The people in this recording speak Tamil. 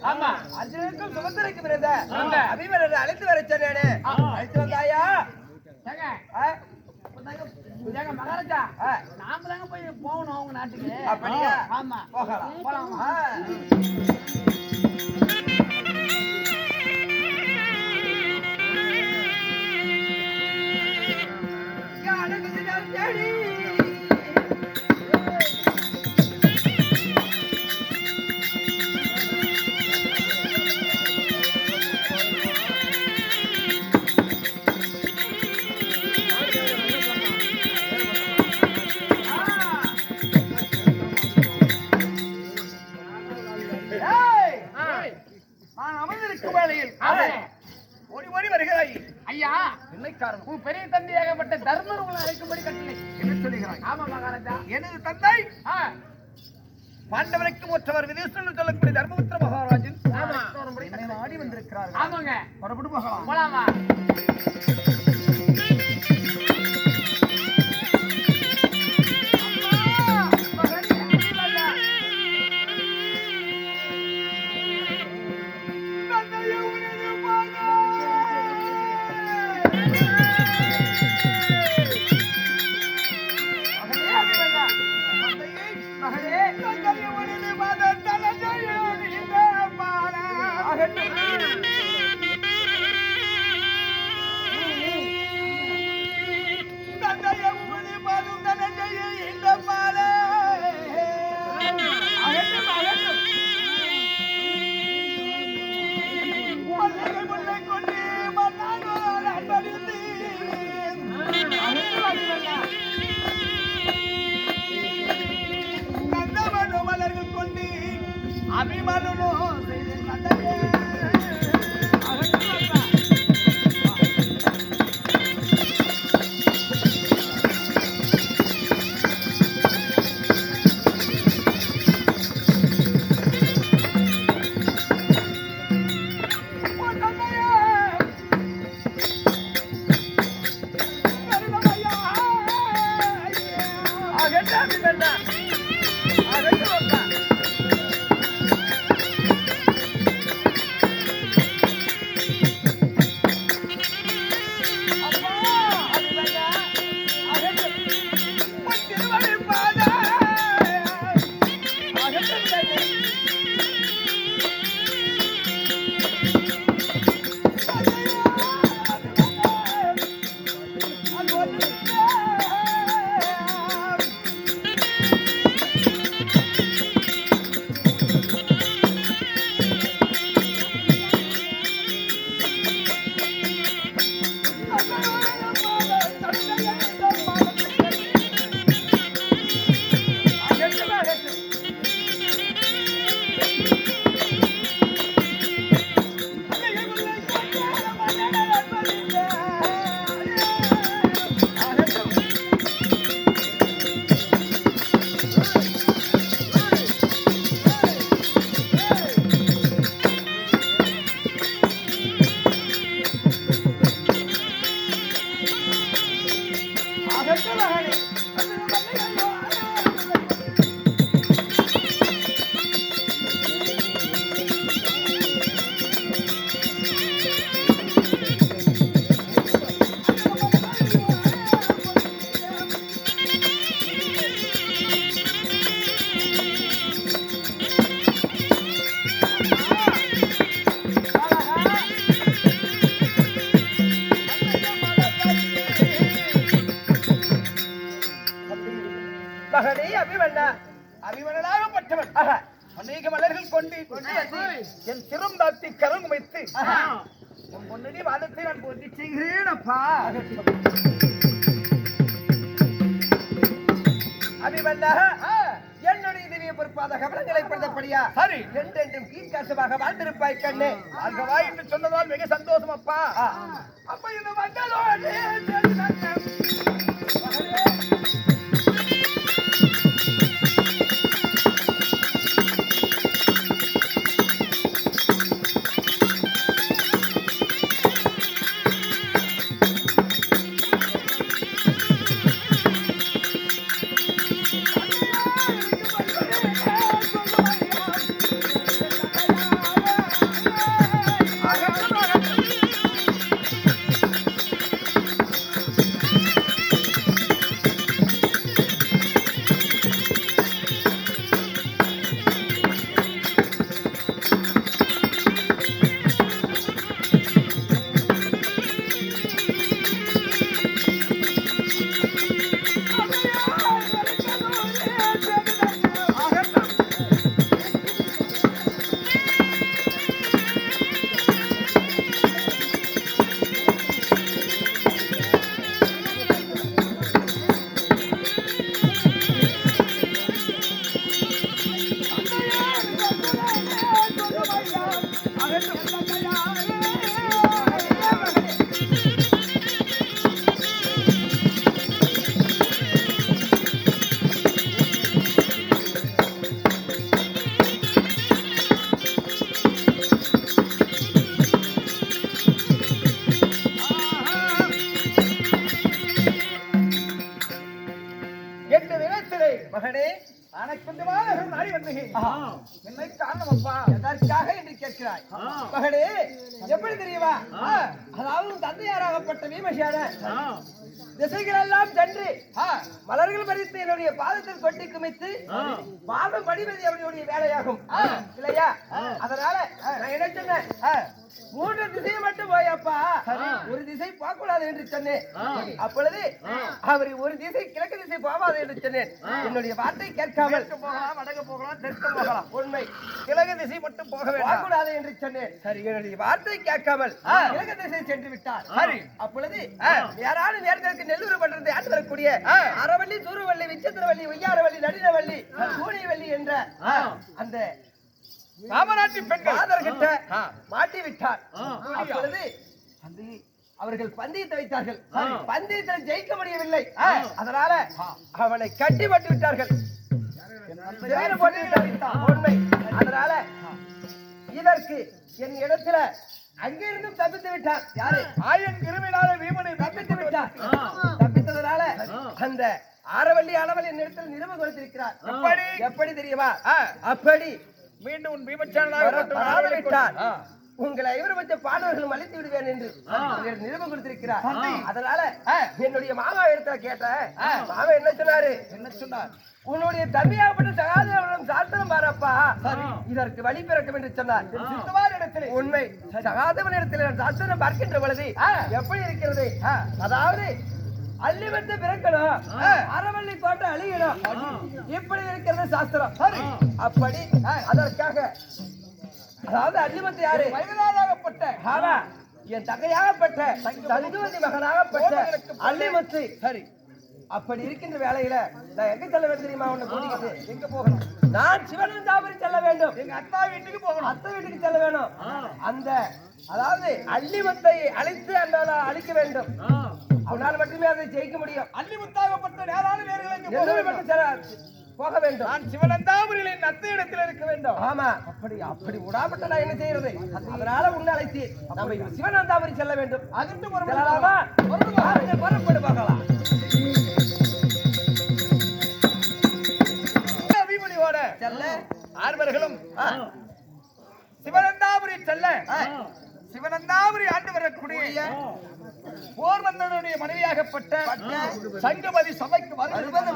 ஆமா அர்ஜுனனுக்கும் சுமந்திரைக்கும் பிறந்த அபிமன்யனை அழைத்து வர சொன்னேனே, அழைத்து வந்தாயா? மகாராஜா நாம தாங்க போய் போகணும் உங்க நாட்டுக்கு. அப்படியா? ஆமா போகலாம் போலாமா? ஓடி ஓடி வருகிறாய் ஐயா. என்ன காரணம்? உன் பெரிய தந்தையாகப்பட்ட தர்மர் உங்களை அழைக்கும்படி கட்டளை. என்ன சொல்லுகிறாய்? ஆமா மகாராஜா. எனது தந்தை பாண்டவனுக்கு ஒற்றவர் விதேசத்தில் சொல்லக்கூடிய தர்மபுத்திர மகாராஜன் ஆடி வந்திருக்கிறார். ஆமாங்க, புறப்பட்டு போகலாம். போலாமா? அபிமன்யனோ அபிமன்யனாகப்பட்டவன் அநேக மலர்கள் கொண்டு என் சிரம் தாத்தி கரம் வைத்து உன் பொன்னடி வாதத்தை நான் பூர்த்தி செய்கிறேன் அப்பா. அபிமன்யா, என்னுடைய திவ்ய பொறுப்பாத கவனங்களை படுத்தபடியா சரி என்றென்றும் கீழ்காசமாக வாழ்ந்திருப்பாய் கண்ணே. வாழ்கவா என்று சொன்னதால் மிக சந்தோஷம் அப்பா. அப்ப இந்த மங்களோடு அனைக்குந்தமான நாடி வந்தேன். என்னை காரணம் அப்பா எதற்காக என்று கேட்கிறாய்? மகளே, எப்படி தெரியுமா? அதாவது தந்தையாராகப்பட்ட வீமசேன திசைகள் எல்லாம் சென்று மலர்கள் பறித்து என்னுடைய பாதத்தில் கொட்டி குமித்து பாதம் படிவது அவனுடைய வேலையாகும் இல்லையா? அதனால நான் என்ன சொன்னேன், 3 திசையை மட்டும் போயப்பா, ஒரு திசை போகக்கூடாது என்று சொன்னேன். அப்பொழுது அவர் ஒரு திசை கிழக்கு திசை போகாது என்று சொன்னேன். என்னுடைய வார்த்தை கேட்காமல் போகலாம், வடக்கு போகலாம், தெற்கு போகலாம். உண்மை, கிழக்கு திசை மட்டும் போகக்கூடாது என்று சொன்னேன். சரி, என்னுடைய வார்த்தை கேட்காமல் கிழக்கு திசை சென்று விட்டார். சரி, அப்பொழுது யாராலும் நேரத்திற்கு நெல்லூர் பண்றது ஆண்டு வரக்கூடிய அறவள்ளி, சூறுவள்ளி, விசித்திரவள்ளி, ஒய்யாரவள்ளி, நடினவள்ளி, கூனிவள்ளி என்ற அந்த ராமநாட்டி பெண்கள் ஆதர்கிட்ட மாட்டி விட்டார். அப்பொழுது அவர்கள் பந்தயத்தை வைத்தார்கள். பந்தயத்தில் ஜெயிக்க முடியவில்லை. அதனால அவனை கட்டி போட்டு விட்டார்கள். உண்மை. அதனால இதற்கு என் இடத்துல அங்கிருந்தும் தப்பித்து விட்டார். யாரு? ஆயன் கிருமினால வீமனை தப்பித்து விட்டார். தப்பித்ததனால அந்த ஆரவள்ளி அளவல் என் இடத்தில் நிறுவ கொடுத்திருக்கிறார். எப்படி தெரியுமா? அப்படி மீண்டும் உன் பீமச்சாரனாக விட்டார். உங்களை ஐவரும் பாடவர்களும் அழித்து விடுவேன் என்று நிறுவனம் கொடுத்திருக்கிறார். அதனால என்னுடைய மாமா இடத்துல கேட்டேன். மாமா என்ன சொன்னாரு? என்ன சொன்னார்? உன்னுடைய தம்பியாகப்பட்ட சகாதேவனிடம் சாஸ்திரம் பாரப்பா, இதற்கு வழி பிறக்கும் என்று சொன்னார். உண்மை, சகாதேவன் இடத்துல சாஸ்திரம் பார்க்கின்ற பொழுது எப்படி இருக்கிறது? அதாவது அள்ளி வந்து பிறக்கணும், அறவள்ளி தோட்ட அழியணும், இப்படி இருக்கிறது சாஸ்திரம். அப்படி அதற்காக அதாவது அள்ளிமத்து யாரு? வயதாகப்பட்ட என் தங்கையாகப்பட்ட சந்துவதி மகனாகப்பட்ட அள்ளிமத்து. சரி, அப்படி இருக்கின்ற வேலையில நான் எங்க செல்ல வேண்டும் தெரியுமா? உன்னை கூட்டிக்கிட்டு எங்க போகணும்? நான் சிவனந்தாபுரி செல்ல வேண்டும். எங்க அத்தா வீட்டுக்கு போகணும். அத்தை வீட்டுக்கு செல்ல வேணும். அந்த அதாவது அள்ளிமத்தை அழித்து அந்த அழிக்க வேண்டும். அவனால் மட்டுமே அதை ஜெயிக்க முடியும். அள்ளிமுத்தாகப்பட்ட நேரான வேறுகளை போக வேண்டும். நான் சிவனந்தாபுரியின் அத்தை இடத்தில் இருக்க வேண்டும். ஆமா, அப்படி உடாப்பட்ட நான் என்ன செய்யறது? அதனால உன்னை அழைத்து நம்ம சிவனந்தாபுரி செல்ல வேண்டும். அதற்கு புறப்படு பார்க்கலாம். அபிமனியோட செல்ல ஆர்வர்களும் சிவனந்தாபுரி செல்ல சிவனந்தாபுரி ஆண்டு வரக்கூடிய போர்வந்தனுடைய மனைவியாகப்பட்ட சங்கமதி சபைக்கு வருவது